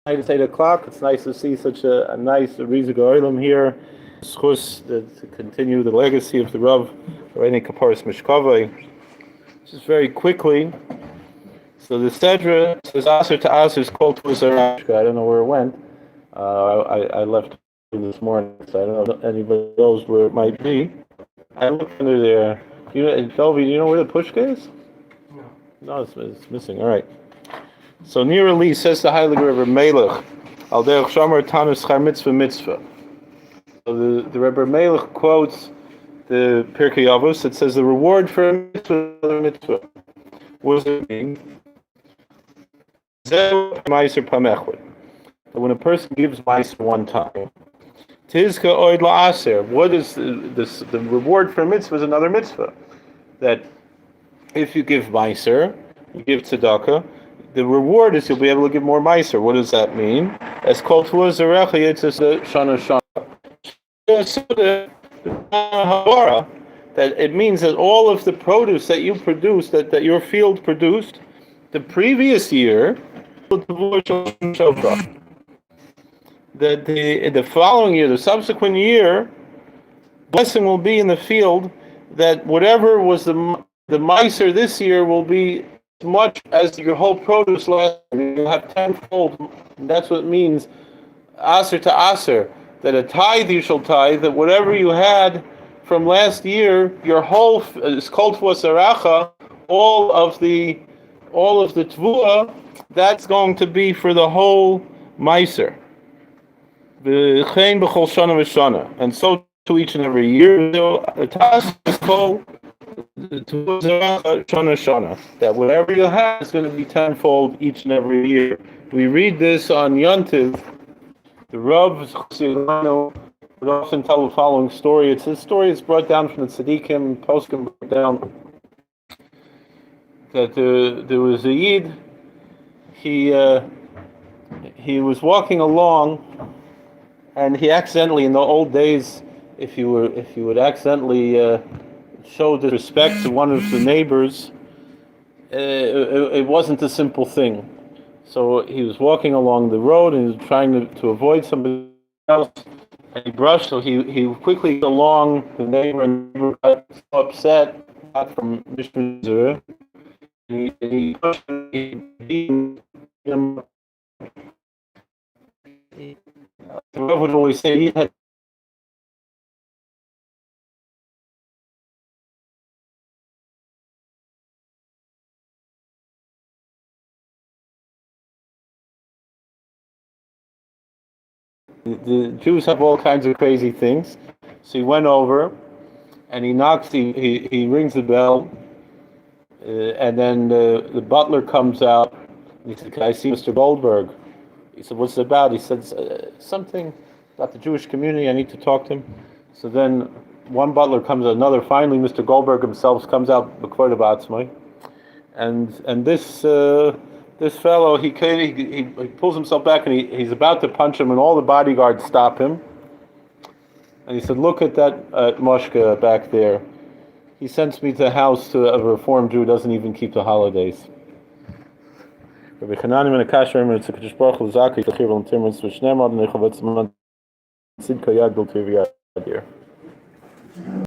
It's 8 o'clock. It's nice to see such a nice Rebbe Goyim here. Schus to continue the legacy of the Rav, Rabbi Parshas Mishkavai. Just very quickly. So the Sedra says Aser to Aser is called to Zarashka. I don't know where it went. I left this morning, so I don't know if anybody knows where it might be. I looked under there. Delvi, do you know where the pushka is? No, it's missing. All right. So near Reeh says the Heilige Rebbe Elimelech, Al derech Shamar Tanus Char Mitzvah Mitzvah. So the Rebbe Elimelech quotes the Pirkei Avos. It says the reward for a mitzvah is another mitzvah. What does it mean? Meiser Pamechud. When a person gives Meiser one time, Tizka Oid La'aser. What is the reward for a mitzvah is another mitzvah. That if you give Meiser, you give tzedakah, the reward is you'll be able to give more meiser. What does that mean? As called to Zarecha, it's a shana. That it means that all of the produce that you produced, that your field produced, the previous year, that the following year, the subsequent year, blessing will be in the field. That whatever was the meiser this year will be much as your whole produce last year. You'll have tenfold. That's what it means, aser to aser, that a tithe you shall tithe, that whatever you had from last year, your whole is called for saracha, all of the tvua, that's going to be for the whole meiser. V'chein b'chol shana v'shana, and so to each and every year. The task is called Shana, that whatever you have is going to be tenfold each and every year. We read this on Yontiv. The Rav would often tell the following story. It's a story that's brought down from the Tzadikim, Poskim brought down, that there was a Yid. He was walking along, and he accidentally, in the old days, if you would accidentally show disrespect to one of the neighbors, it wasn't a simple thing. So he was walking along the road and he was trying to avoid somebody else, and he brushed. So he quickly along the neighbor, and the neighbor got so upset, got from Mishnah, and he pushed him. The Rebbe would always say he had. The Jews have all kinds of crazy things. So he went over, and he knocks. He rings the bell, and then the butler comes out. And he said, "Can I see Mr. Goldberg?" He said, "What's it about?" He said, "Something about the Jewish community. I need to talk to him." So then one butler comes out, another. Finally, Mr. Goldberg himself comes out before the batzmai, and this fellow, he pulls himself back, and he's about to punch him, and all the bodyguards stop him. And he said, "Look at that Moshka back there. He sends me to a house to a Reformed Jew who doesn't even keep the holidays." Rabbi Chananim and Akasher and Tzikadosh Baruch Hu Zaki Tachir Volunteer Mitzvah Shneimad and Nechavetz Man Tzidka Yad Bil Tiviyad here.